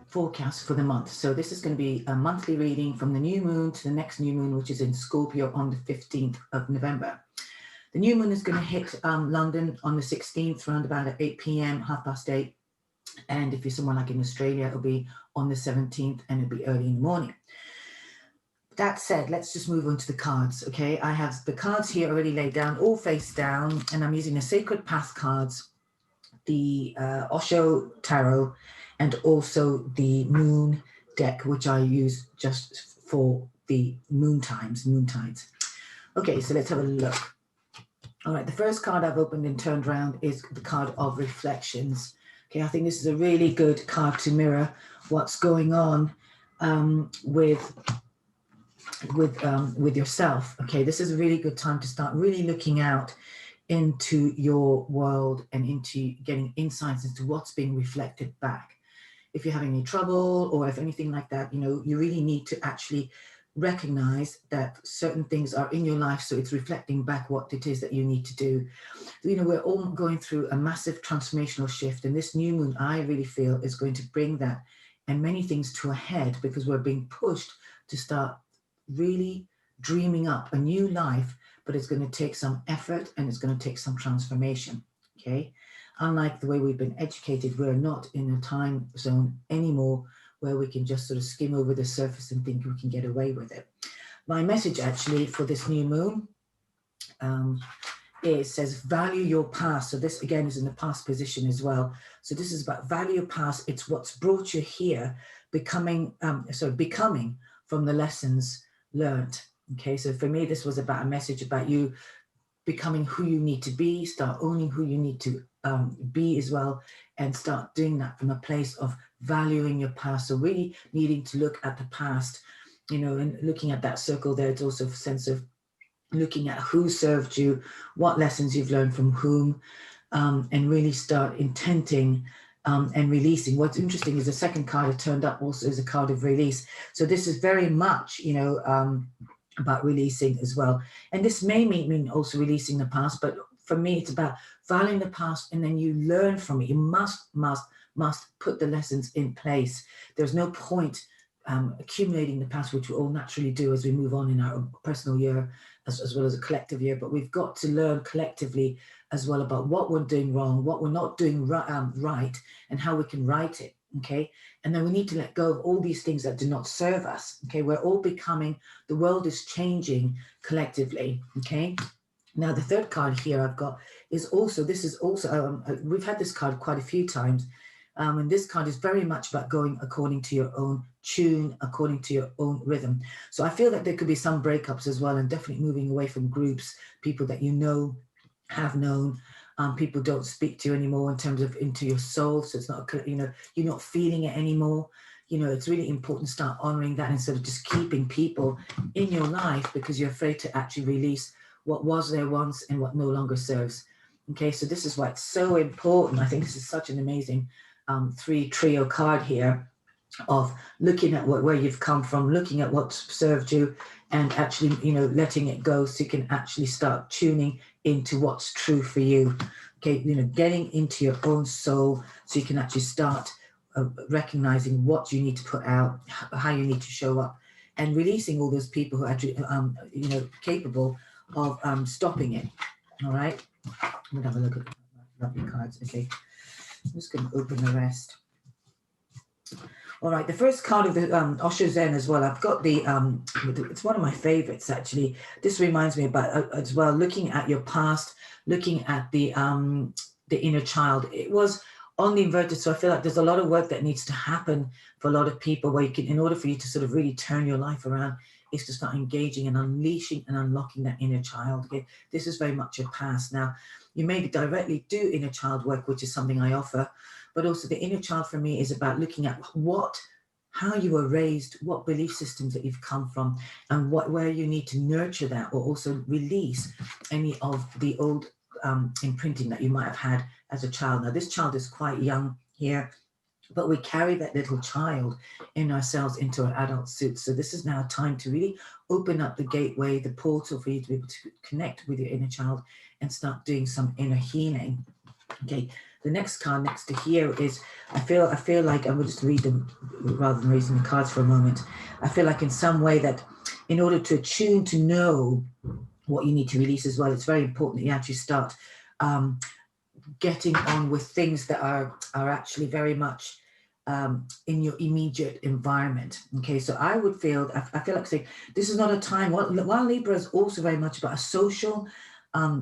forecast for the month. So this is going to be a monthly reading from the new moon to the next new moon, which is in Scorpio on the 15th of November. The new moon is going to hit London on the 16th, around about at 8 p.m, 8:30. And if you're somewhere like in Australia, it'll be on the 17th and it'll be early in the morning. That said, let's just move on to the cards, okay? I have the cards here already laid down, all face down, and I'm using the Sacred Path cards, the Osho Tarot, and also the Moon deck, which I use just for the moon tides. Okay, so let's have a look. All right, the first card I've opened and turned around is the card of Reflections. Okay, I think this is a really good card to mirror what's going on with yourself. Okay, this is a really good time to start really looking out into your world and into getting insights into what's being reflected back. If you're having any trouble or if anything like that, you know, you really need to actually recognize that certain things are in your life, so it's reflecting back what it is that you need to do. You know, we're all going through a massive transformational shift, and this new moon, I really feel, is going to bring that and many things to a head, because we're being pushed to start really dreaming up a new life, but it's going to take some effort and it's going to take some transformation. Okay, unlike the way we've been educated, we're not in a time zone anymore where we can just sort of skim over the surface and think we can get away with it. My message actually for this new moon says value your past. So this again is in the past position as well. So this is about value your past. It's what's brought you here, becoming from the lessons learned. Okay, so for me, this was about a message about you becoming who you need to be, start owning who you need to be as well, and start doing that from a place of valuing your past. So really needing to look at the past, you know, and looking at that circle there, it's also a sense of looking at who served you, what lessons you've learned from whom, and really start intenting and releasing. What's interesting is the second card that turned up also is a card of release. So this is very much, you know, about releasing as well. And this may mean also releasing the past, but for me, it's about valuing the past, and then you learn from it. You must put the lessons in place. There's no point accumulating the past, which we all naturally do as we move on in our personal year, as well as a collective year. But we've got to learn collectively as well about what we're doing wrong, what we're not doing right, and how we can right it. Okay, and then we need to let go of all these things that do not serve us. Okay, we're all becoming, the world is changing collectively. Okay, now the third card here I've got is also, this is also, we've had this card quite a few times, and this card is very much about going according to your own tune, according to your own rhythm. So I feel that there could be some breakups as well, and definitely moving away from groups, people that you know, have known. People don't speak to you anymore in terms of into your soul. So it's not, you know, you're not feeling it anymore. You know, it's really important to start honoring that instead of just keeping people in your life because you're afraid to actually release what was there once and what no longer serves. Okay, so this is why it's so important. I think this is such an amazing trio card here of looking at where you've come from, looking at what served you, and actually, you know, letting it go so you can actually start tuning into what's true for you. Okay, you know, getting into your own soul so you can actually start recognizing what you need to put out, how you need to show up, and releasing all those people who are actually, you know, capable of stopping it. All right, I'm gonna have a look at the lovely cards. Okay, I'm just gonna open the rest. All right, the first card of the Osho Zen as well. I've got the, it's one of my favorites actually. This reminds me about as well, looking at your past, looking at the inner child. It was on the inverted, so I feel like there's a lot of work that needs to happen for a lot of people where you can, in order for you to sort of really turn your life around, is to start engaging and unleashing and unlocking that inner child. Okay, this is very much your past. Now, you may directly do inner child work, which is something I offer, but also the inner child for me is about looking at how you were raised, what belief systems that you've come from, and where you need to nurture that, or also release any of the old imprinting that you might have had as a child. Now, this child is quite young here, but we carry that little child in ourselves into our adult suit. So this is now time to really open up the gateway, the portal for you to be able to connect with your inner child and start doing some inner healing. Okay, the next card next to here is, I feel like, I will just read them rather than raising the cards for a moment. I feel like in some way that in order to attune, to know what you need to release as well, it's very important that you actually start getting on with things that are actually very much in your immediate environment. Okay, so I feel like saying this is not a time, while Libra is also very much about a social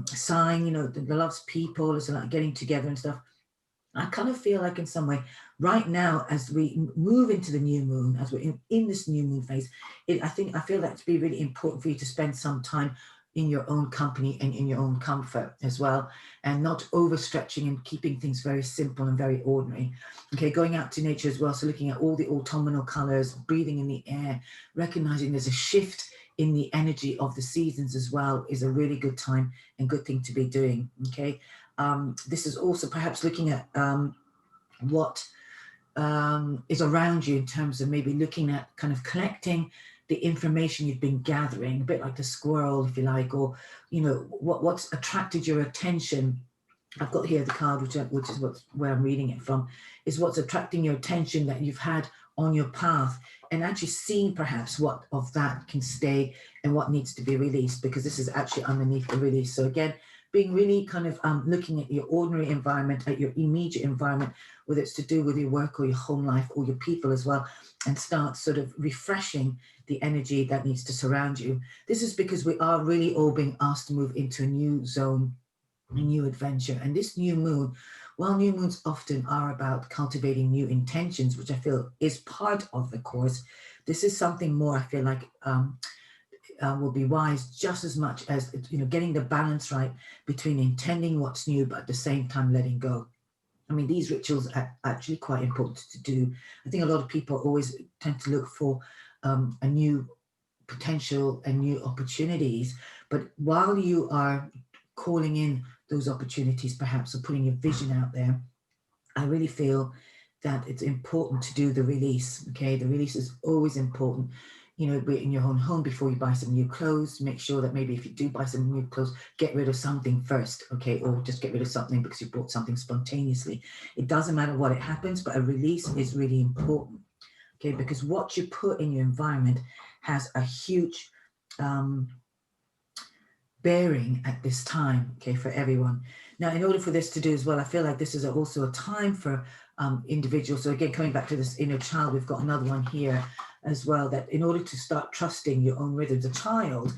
sign, you know, that loves people, it's like getting together and stuff. I kind of feel like in some way right now, as we move into the new moon, as we're in this new moon phase, I feel that to be really important for you to spend some time in your own company and in your own comfort as well, and not overstretching and keeping things very simple and very ordinary. Okay, going out to nature as well, so looking at all the autumnal colors, breathing in the air, recognizing there's a shift in the energy of the seasons as well is a really good time and good thing to be doing. Okay, this is also perhaps looking at what is around you in terms of maybe looking at kind of collecting the information you've been gathering, a bit like the squirrel, if you like, or, you know, what's attracted your attention. I've got here the card, which is where I'm reading it from, is what's attracting your attention that you've had on your path, and actually seeing perhaps what of that can stay and what needs to be released, because this is actually underneath the release. So again, being really kind of looking at your ordinary environment, at your immediate environment, whether it's to do with your work or your home life or your people as well, and start sort of refreshing the energy that needs to surround you. This is because we are really all being asked to move into a new zone, a new adventure. And this new moon, while new moons often are about cultivating new intentions, which I feel is part of the course, this is something more, I feel like, will be wise just as much as, you know, getting the balance right between intending what's new, but at the same time letting go. I mean, these rituals are actually quite important to do. I think a lot of people always tend to look for a new potential and new opportunities, but while you are calling in those opportunities, perhaps, or putting your vision out there, I really feel that it's important to do the release. Okay, the release is always important. You know, be in your own home before you buy some new clothes. Make sure that maybe if you do buy some new clothes, get rid of something first, okay, or just get rid of something because you bought something spontaneously. It doesn't matter what it happens, but a release is really important, okay, because what you put in your environment has a huge bearing at this time, okay, for everyone. Now, in order for this to do as well, I feel like this is also a time for individuals. So again, coming back to this inner child, we've got another one here as well, that in order to start trusting your own rhythms, a child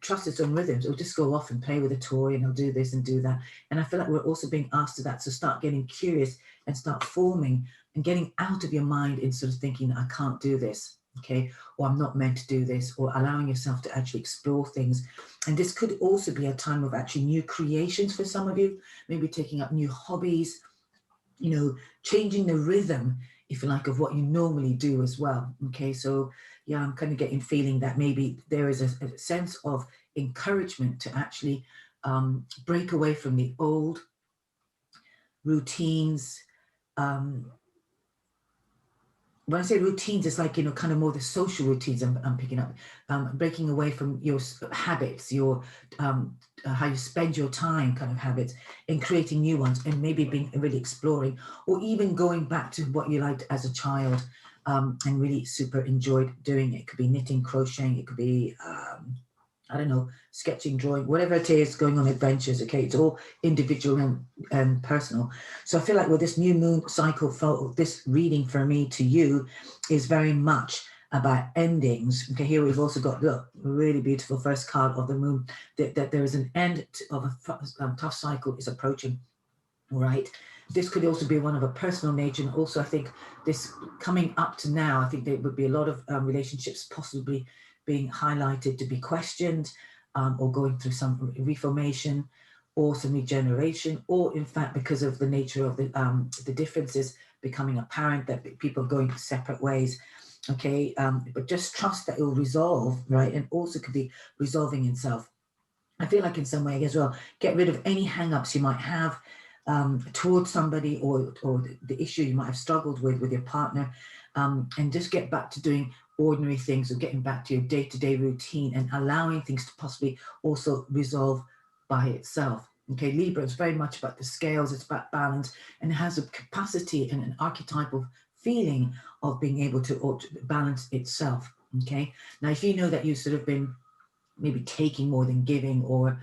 trusts its own rhythms. It'll just go off and play with a toy, and it'll do this and do that. And I feel like we're also being asked to that. So start getting curious and start forming and getting out of your mind in sort of thinking, I can't do this, okay, or I'm not meant to do this, or allowing yourself to actually explore things. And this could also be a time of actually new creations for some of you, maybe taking up new hobbies, you know, changing the rhythm, if you like, of what you normally do as well. Okay, so yeah, I'm kind of feeling that maybe there is a sense of encouragement to actually break away from the old routines. When I say routines, it's like, you know, kind of more the social routines I'm picking up, breaking away from your habits, your how you spend your time kind of habits, and creating new ones, and maybe being really exploring, or even going back to what you liked as a child and really super enjoyed doing it. It could be knitting, crocheting, it could be I don't know, sketching, drawing, whatever it is, going on adventures, okay? It's all individual and personal. So I feel like with this new moon cycle, this reading for me to you is very much about endings. Okay, here we've also got, look, really beautiful first card of the moon, that there is an end of a tough cycle is approaching, right? This could also be one of a personal nature. And also, I think this coming up to now, I think there would be a lot of relationships possibly being highlighted to be questioned, or going through some reformation or some regeneration, or in fact, because of the nature of the differences becoming apparent, that people are going separate ways. Okay, but just trust that it will resolve, right? And also could be resolving itself. I feel like in some way as well, get rid of any hang-ups you might have towards somebody, or the issue you might have struggled with your partner, and just get back to doing ordinary things, or getting back to your day-to-day routine, and allowing things to possibly also resolve by itself. Okay, Libra is very much about the scales, it's about balance, and it has a capacity and an archetypal feeling of being able to balance itself. Okay, now if you know that you've sort of been maybe taking more than giving, or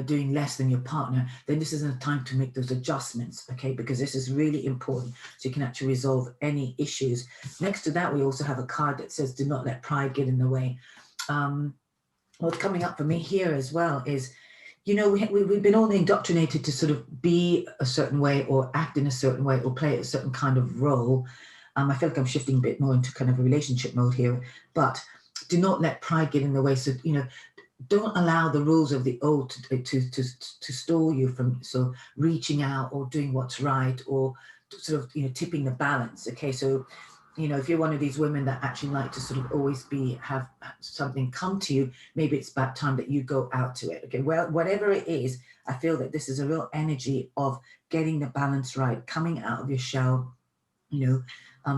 doing less than your partner, then this isn't a time to make those adjustments, okay? Because this is really important so you can actually resolve any issues. Next to that, we also have a card that says, do not let pride get in the way. What's coming up for me here as well is, we've been all indoctrinated to sort of be a certain way or act in a certain way or play a certain kind of role. I feel like I'm shifting a bit more into kind of a relationship mode here, but do not let pride get in the way. So, don't allow the rules of the old to stall you from reaching out or doing what's right, or sort of tipping the balance. Okay, so if you're one of these women that actually like to sort of always have something come to you, maybe it's about time that you go out to it. Okay, well, whatever it is, I feel that this is a real energy of getting the balance right, coming out of your shell,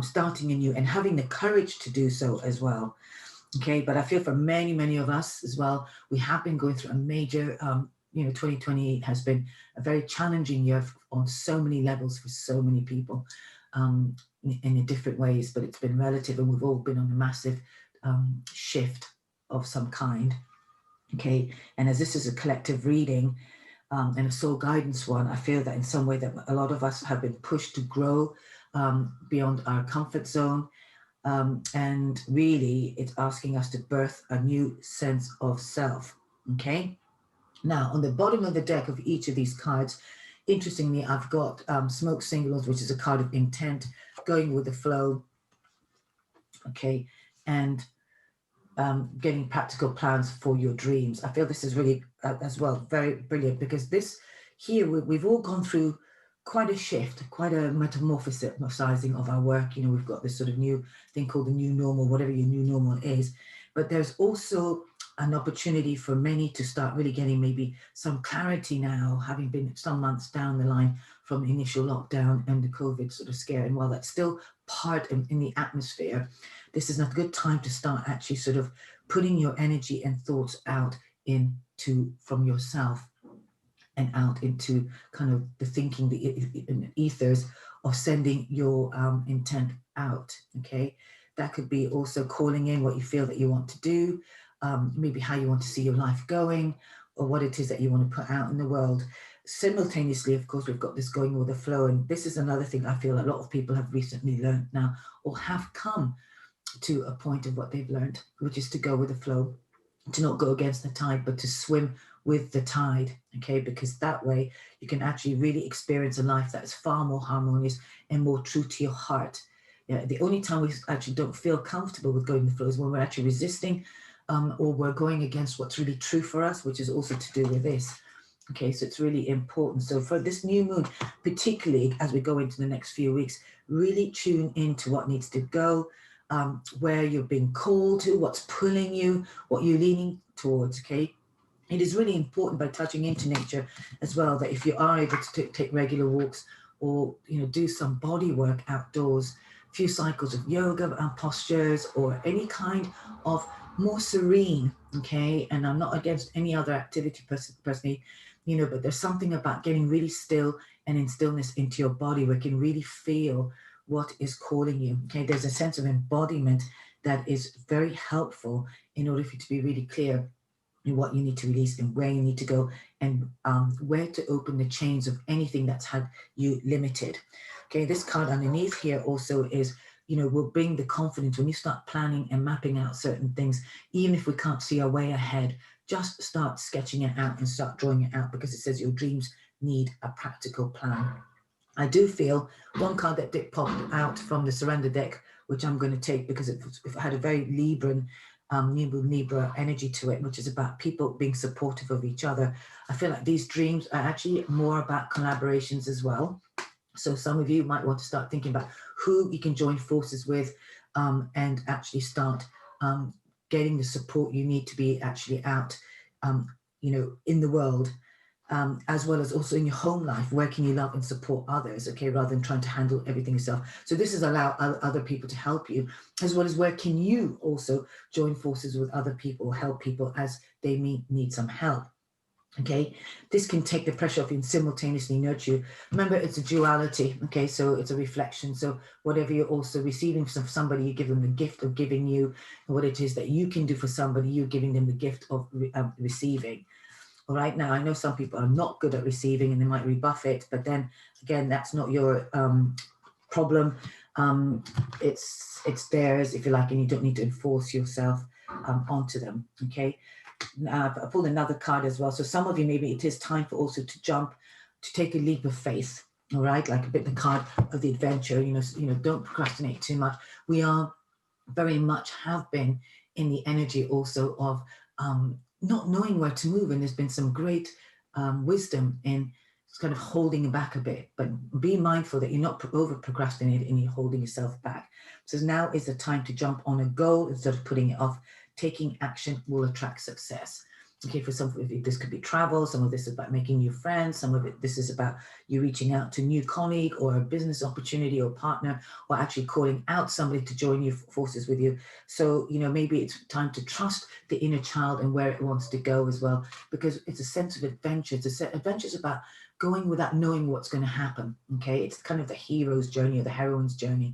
starting anew and having the courage to do so as well. Okay, but I feel for many, many of us as well, we have been going through a major, 2020 has been a very challenging year on so many levels for so many people, in different ways, but it's been relative, and we've all been on a massive shift of some kind. Okay, and as this is a collective reading and a soul guidance one, I feel that in some way that a lot of us have been pushed to grow beyond our comfort zone. And really, it's asking us to birth a new sense of self. Okay. Now, on the bottom of the deck of each of these cards, interestingly, I've got smoke signals, which is a card of intent, going with the flow. Okay. And getting practical plans for your dreams. I feel this is really, as well, very brilliant, because this here, we've all gone through quite a shift, quite a metamorphosizing of our work. We've got this sort of new thing called the new normal, whatever your new normal is. But there's also an opportunity for many to start really getting maybe some clarity now, having been some months down the line from the initial lockdown and the COVID sort of scare. And while that's still part in the atmosphere, this is a good time to start actually sort of putting your energy and thoughts out from yourself and out into kind of the thinking, the ethers of sending your intent out. Okay, that could be also calling in what you feel that you want to do, maybe how you want to see your life going, or what it is that you want to put out in the world. Simultaneously, of course, we've got this going with the flow, and this is another thing I feel a lot of people have recently learned now, or have come to a point of what they've learned, which is to go with the flow, to not go against the tide, but to swim with the tide. Okay, because that way you can actually really experience a life that is far more harmonious and more true to your heart. Yeah, the only time we actually don't feel comfortable with going with the flow is when we're actually resisting, or we're going against what's really true for us, which is also to do with this. Okay, so it's really important. So for this new moon, particularly as we go into the next few weeks, really tune into what needs to go, where you're being called to, what's pulling you, what you're leaning towards. Okay, it is really important, by touching into nature as well, that if you are able to take regular walks, or do some body work outdoors, a few cycles of yoga and postures, or any kind of more serene. Okay, and I'm not against any other activity personally, but there's something about getting really still and in stillness into your body where you can really feel what is calling you. Okay, there's a sense of embodiment that is very helpful in order for you to be really clear in what you need to release and where you need to go, and where to open the chains of anything that's had you limited. Okay, this card underneath here also is, will bring the confidence when you start planning and mapping out certain things. Even if we can't see our way ahead, just start sketching it out and start drawing it out, because it says your dreams need a practical plan. I do feel one card that did pop out from the surrender deck, which I'm going to take because it had a very Libra energy to it, which is about people being supportive of each other. I feel like these dreams are actually more about collaborations as well. So some of you might want to start thinking about who you can join forces with, and actually start getting the support you need to be actually out, in the world. As well as also in your home life, where can you love and support others, okay, rather than trying to handle everything yourself. So this is allow other people to help you, as well as where can you also join forces with other people, help people as they need some help. Okay, this can take the pressure off you and simultaneously nurture you. Remember, it's a duality. Okay, so it's a reflection. So whatever you're also receiving from somebody, you give them the gift of giving you, and what it is that you can do for somebody, you're giving them the gift of receiving. All right, now I know some people are not good at receiving and they might rebuff it, but then again, that's not your problem. It's theirs, if you like, and you don't need to enforce yourself onto them. Okay. I pulled another card as well. So some of you, maybe it is time for also to jump, to take a leap of faith. All right, like a bit the card of the adventure. You know, don't procrastinate too much. We are very much have been in the energy also of not knowing where to move, and there's been some great wisdom in kind of holding back a bit. But be mindful that you're not over procrastinating and you're holding yourself back. So now is the time to jump on a goal instead of putting it off. Taking action will attract success. Okay, for some of you, this could be travel. Some of this is about making new friends. Some of it, this is about you reaching out to a new colleague or a business opportunity or partner, or actually calling out somebody to join your forces with you. So, you know, maybe it's time to trust the inner child and where it wants to go as well, because it's a sense of adventure. Adventure is about going without knowing what's going to happen. Okay, it's kind of the hero's journey or the heroine's journey.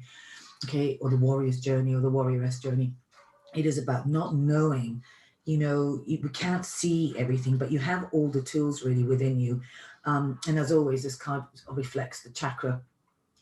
Okay, or the warrior's journey or the warrioress journey. It is about not knowing, you know, we can't see everything, but you have all the tools really within you. And as always, this card reflects the chakra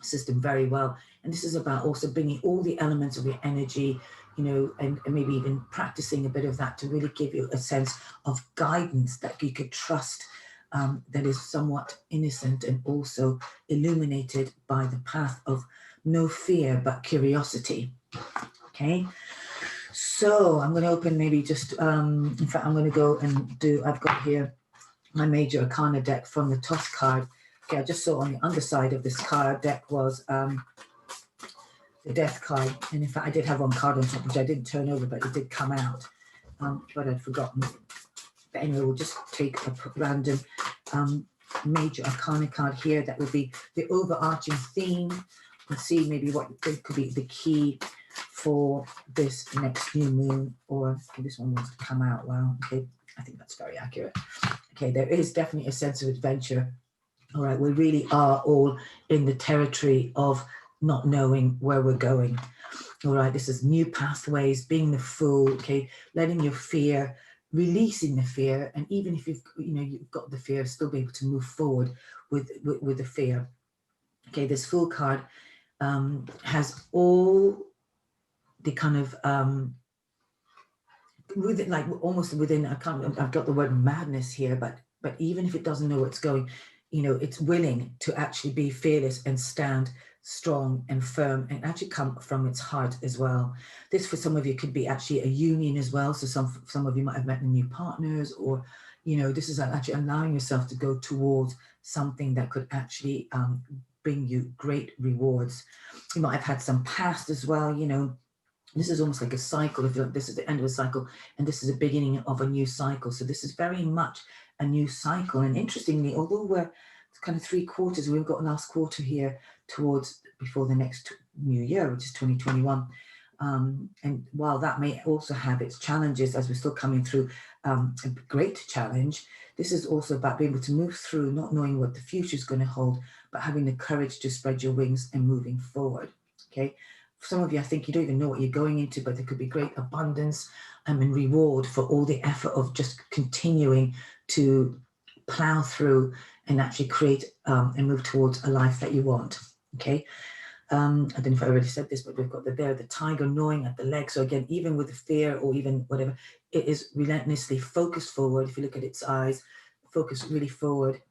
system very well. And this is about also bringing all the elements of your energy, you know, and maybe even practicing a bit of that to really give you a sense of guidance that you could trust, that is somewhat innocent and also illuminated by the path of no fear, but curiosity. Okay. So I'm going to open maybe just, in fact, I'm going to go and I've got here my Major Arcana deck from the Toss card. Okay, I just saw on the underside of this card deck was the Death card. And in fact, I did have one card on top, which I didn't turn over, but it did come out. But I'd forgotten. But anyway, we'll just take a random Major Arcana card here. That would be the overarching theme. Let's see maybe what could be the key for this next new moon, or okay, this one wants to come out. Wow, okay, I think that's very accurate. Okay, there is definitely a sense of adventure. All right, we really are all in the territory of not knowing where we're going. All right, this is new pathways, being the fool, okay, letting your fear, releasing the fear, and even if you've got the fear, still be able to move forward with the fear. Okay, this Fool card has all the kind of within, like almost within, I've got the word madness here, but even if it doesn't know where it's going, you know, it's willing to actually be fearless and stand strong and firm and actually come from its heart as well. This for some of you could be actually a union as well. So some of you might have met new partners, or, you know, this is actually allowing yourself to go towards something that could actually bring you great rewards. You might have had some past as well, you know. This is almost like a cycle. If this is the end of a cycle, and this is the beginning of a new cycle. So this is very much a new cycle. And interestingly, although we're kind of 3/4, we've got last quarter here towards before the next new year, which is 2021. And while that may also have its challenges, as we're still coming through a great challenge, this is also about being able to move through, not knowing what the future is going to hold, but having the courage to spread your wings and moving forward. Okay. For some of you, I think you don't even know what you're going into, but there could be great abundance and reward for all the effort of just continuing to plow through and actually create and move towards a life that you want. Okay. I don't know if I already said this, but we've got the tiger gnawing at the leg. So again, even with the fear or even whatever, it is relentlessly focused forward. If you look at its eyes, focus really forward.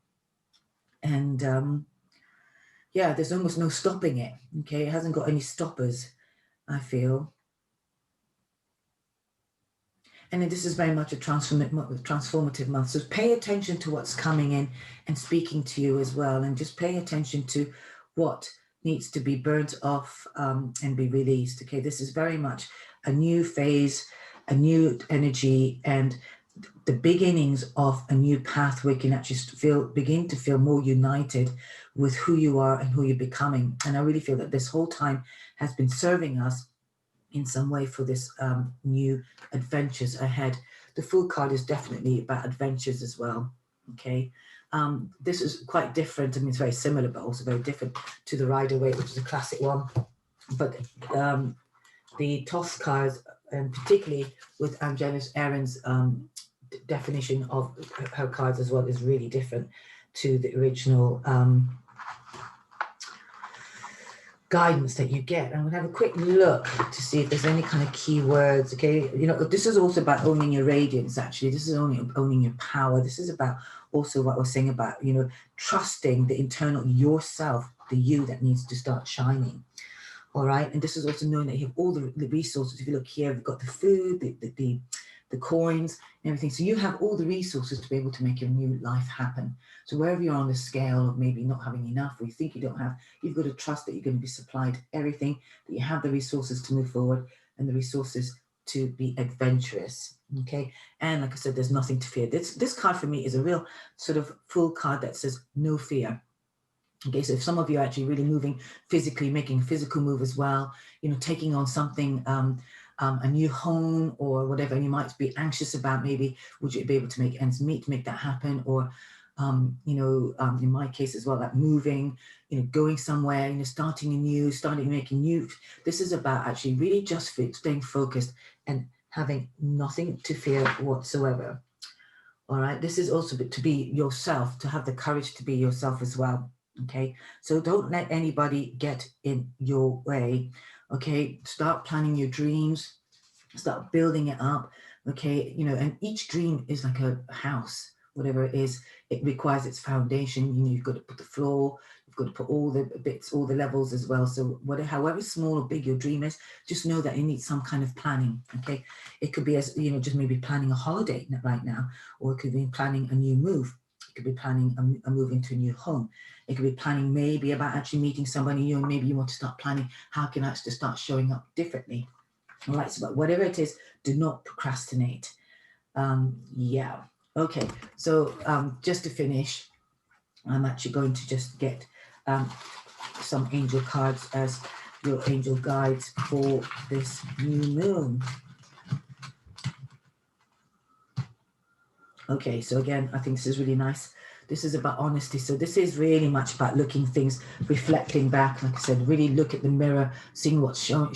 And yeah, there's almost no stopping it. Okay, it hasn't got any stoppers, I feel. And this is very much a transformative month. So pay attention to what's coming in and speaking to you as well. And just pay attention to what needs to be burnt off and be released. Okay, this is very much a new phase, a new energy, and the beginnings of a new path where you can actually begin to feel more united with who you are and who you're becoming. And I really feel that this whole time has been serving us in some way for this new adventures ahead. The Fool card is definitely about adventures as well. Okay. This is quite different. I mean, it's very similar, but also very different to the Rider-Waite, which is a classic one. But the toss cards, and particularly with Janice Aaron's definition of her cards as well, is really different to the original guidance that you get. I'm going to have a quick look to see if there's any kind of keywords. Okay, you know, this is also about owning your radiance. Actually, this is only owning your power. This is about also what we're saying about, you know, trusting the internal yourself, the you that needs to start shining. All right, and this is also knowing that you have all the resources. If you look here, we've got the food, the coins, and everything. So you have all the resources to be able to make your new life happen. So wherever you're on the scale of maybe not having enough, or you think you don't have, you've got to trust that you're going to be supplied everything, that you have the resources to move forward and the resources to be adventurous. Okay, and like I said, there's nothing to fear. This card for me is a real sort of full card that says no fear. Okay, so if some of you are actually really moving physically, making a physical move as well, you know, taking on something, a new home or whatever, and you might be anxious about maybe, would you be able to make ends meet to make that happen? Or, you know, in my case as well, like moving, you know, going somewhere, you know, starting making new. This is about actually really just staying focused and having nothing to fear whatsoever. All right, this is also to be yourself, to have the courage to be yourself as well. Okay, so don't let anybody get in your way. Okay, start planning your dreams, start building it up. Okay, you know, and each dream is like a house, whatever it is, it requires its foundation. You know, you've got to put the floor, you've got to put all the bits, all the levels as well. So whatever, however small or big your dream is, just know that it needs some kind of planning. Okay, it could be, as you know, just maybe planning a holiday right now, or it could be planning a new move. It could be planning a move into a new home. It could be planning maybe about actually meeting somebody new, and maybe you want to start planning how can I actually start showing up differently. All right, so but whatever it is, do not procrastinate. Yeah, okay, so just to finish, I'm actually going to just get some angel cards as your angel guides for this new moon. Okay, so again, I think this is really nice. This is about honesty. So this is really much about looking things, reflecting back. Like I said, really look at the mirror, seeing what's showing,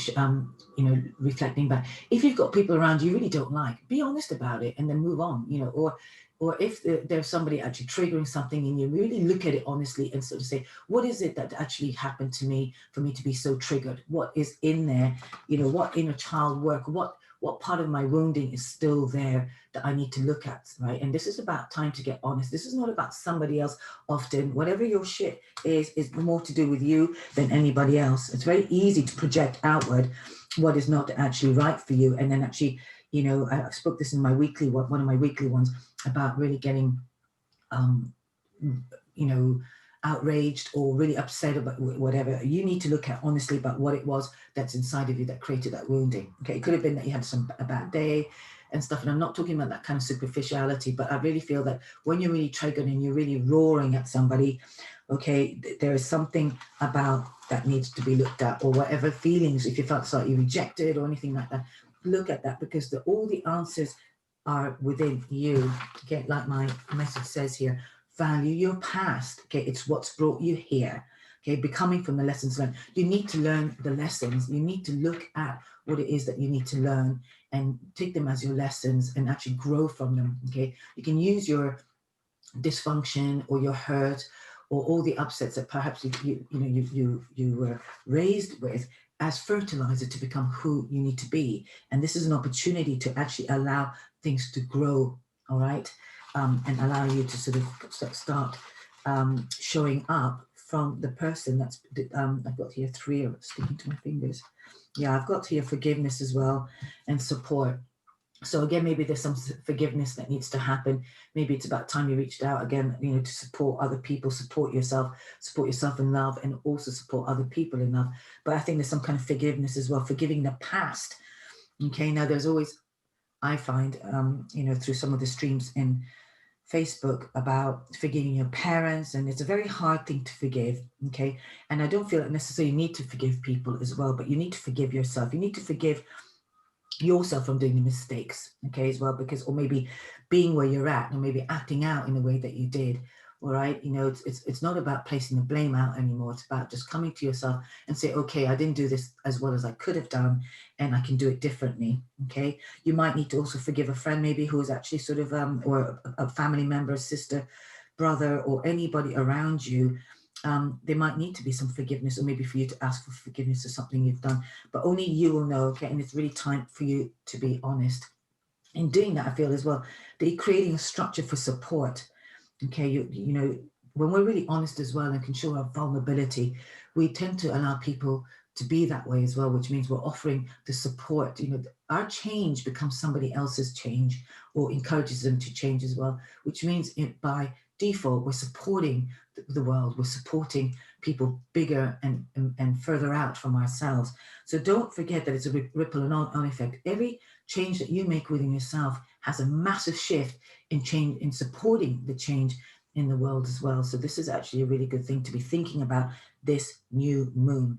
you know, reflecting back. If you've got people around you really don't like, be honest about it and then move on, you know, or if there's somebody actually triggering something in you, really look at it honestly and sort of say, what is it that actually happened to me for me to be so triggered? What is in there? You know, what inner child work, what part of my wounding is still there that I need to look at, right? And this is about time to get honest. This is not about somebody else often. Whatever your shit is more to do with you than anybody else. It's very easy to project outward what is not actually right for you. And then actually, you know, I spoke this in my weekly, one of my weekly ones, about really getting, you know, outraged or really upset about whatever. You need to look at honestly about what it was that's inside of you that created that wounding. Okay, it could have been that you had a bad day and stuff, and I'm not talking about that kind of superficiality, but I really feel that when you're really triggered and you're really roaring at somebody, okay, there is something about that needs to be looked at, or whatever feelings, if you felt slightly rejected or anything like that, look at that, because all the answers are within you. Okay, like my message says here, value your past. Okay, it's what's brought you here. Okay, becoming from the lessons learned. You need to learn the lessons. You need to look at what it is that you need to learn and take them as your lessons and actually grow from them. Okay, you can use your dysfunction or your hurt or all the upsets that perhaps you were raised with as fertilizer to become who you need to be. And this is an opportunity to actually allow things to grow. All right. And allow you to sort of start showing up from the person that's, I've got here 3 of sticking to my fingers. Yeah, I've got here forgiveness as well and support. So again, maybe there's some forgiveness that needs to happen. Maybe it's about time you reached out again, you know, to support other people, support yourself in love, and also support other people in love. But I think there's some kind of forgiveness as well, forgiving the past. Okay, now there's always, I find, you know, through some of the streams in Facebook about forgiving your parents, and it's a very hard thing to forgive. Okay, and I don't feel that necessarily you need to forgive people as well, but you need to forgive yourself. You need to forgive yourself from doing the mistakes, okay, as well, because, or maybe being where you're at, or maybe acting out in the way that you did. All right, you know, it's not about placing the blame out anymore. It's about just coming to yourself and say, okay, I didn't do this as well as I could have done, and I can do it differently. Okay, you might need to also forgive a friend, maybe, who's actually sort of or a family member, sister, brother, or anybody around you. There might need to be some forgiveness, or maybe for you to ask for forgiveness for something you've done, but only you will know. Okay, and it's really time for you to be honest. In doing that, I feel as well that you're creating a structure for support. Okay, you know, when we're really honest as well and can show our vulnerability, we tend to allow people to be that way as well, which means we're offering the support. You know, our change becomes somebody else's change, or encourages them to change as well, which means by default, we're supporting the world, we're supporting people bigger and further out from ourselves. So don't forget that it's a ripple and on effect. Every change that you make within yourself has a massive shift in change, in supporting the change in the world as well. So this is actually a really good thing to be thinking about this new moon.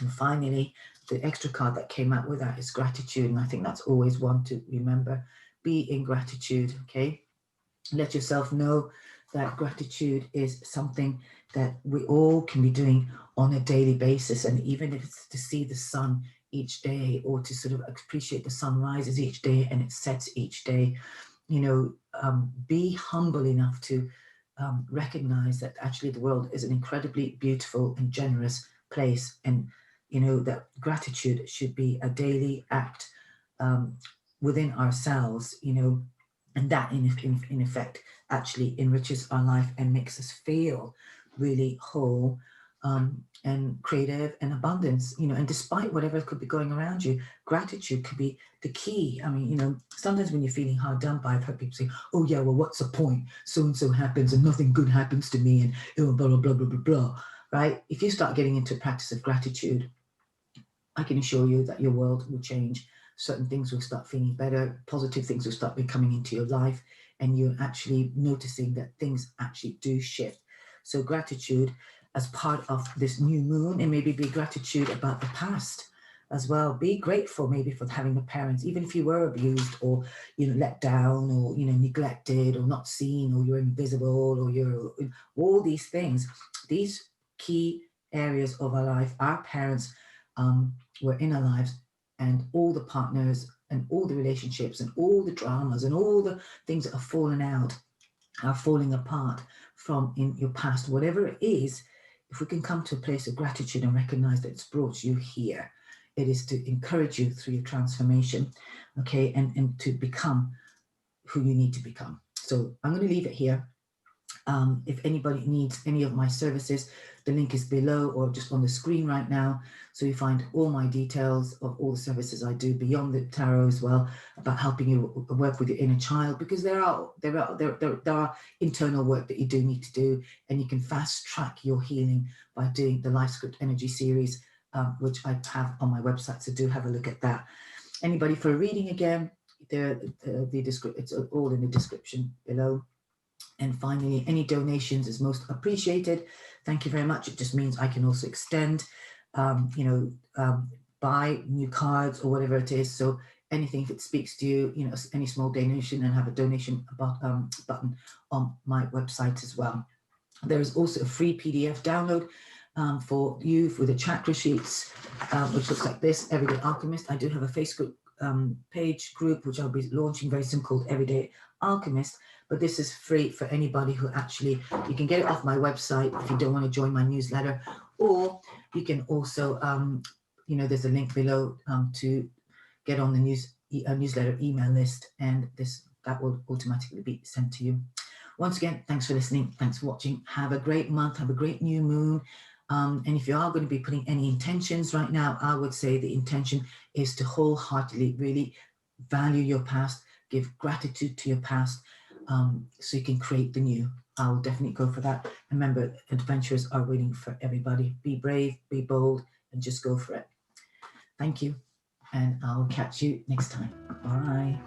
And finally, the extra card that came out with that is gratitude. And I think that's always one to remember. Be in gratitude, okay? Let yourself know that gratitude is something that we all can be doing on a daily basis. And even if it's to see the sun each day, or to sort of appreciate the sun rises each day and it sets each day, you know, be humble enough to recognize that actually the world is an incredibly beautiful and generous place. And, you know, that gratitude should be a daily act within ourselves, you know, and that in effect actually enriches our life and makes us feel really whole and creative and abundance, you know. And despite whatever could be going around you, gratitude could be the key. I mean, you know, sometimes when you're feeling hard done by, I've heard people say, oh yeah, well, what's the point? So and so happens and nothing good happens to me, and blah blah blah blah blah blah. Right? If you start getting into a practice of gratitude, I can assure you that your world will change. Certain things will start feeling better, positive things will start coming into your life, and you're actually noticing that things actually do shift. So gratitude as part of this new moon, and maybe be gratitude about the past as well. Be grateful maybe for having a parents, even if you were abused, or, you know, let down, or, you know, neglected, or not seen, or you're invisible, or you're all these things. These key areas of our life, our parents were in our lives, and all the partners and all the relationships and all the dramas and all the things that have fallen out, are falling apart from in your past, whatever it is. If we can come to a place of gratitude and recognize that it's brought you here, it is to encourage you through your transformation, okay, and to become who you need to become. So I'm going to leave it here. If anybody needs any of my services, the link is below or just on the screen right now. So you find all my details of all the services I do beyond the tarot as well, about helping you work with your inner child, because there are internal work that you do need to do, and you can fast track your healing by doing the Life Script Energy series, which I have on my website. So do have a look at that. Anybody for a reading, again, it's all in the description below. And finally, any donations is most appreciated. Thank you very much. It just means I can also extend, buy new cards or whatever it is. So anything, if it speaks to you, you know, any small donation, and have a donation button on my website as well. There is also a free PDF download for you for the chakra sheets, which looks like this, Everyday Alchemist. I do have a Facebook page group, which I'll be launching very soon, called Everyday Alchemist. But this is free for anybody who actually, you can get it off my website if you don't want to join my newsletter, or you can also, there's a link below to get on the newsletter email list, and that will automatically be sent to you. Once again, thanks for listening. Thanks for watching. Have a great month. Have a great new moon. And if you are going to be putting any intentions right now, I would say the intention is to wholeheartedly really value your past, give gratitude to your past, so you can create the new. I will definitely go for that. Remember, adventures are waiting for everybody. Be brave, be bold, and just go for it. Thank you, and I'll catch you next time. Bye.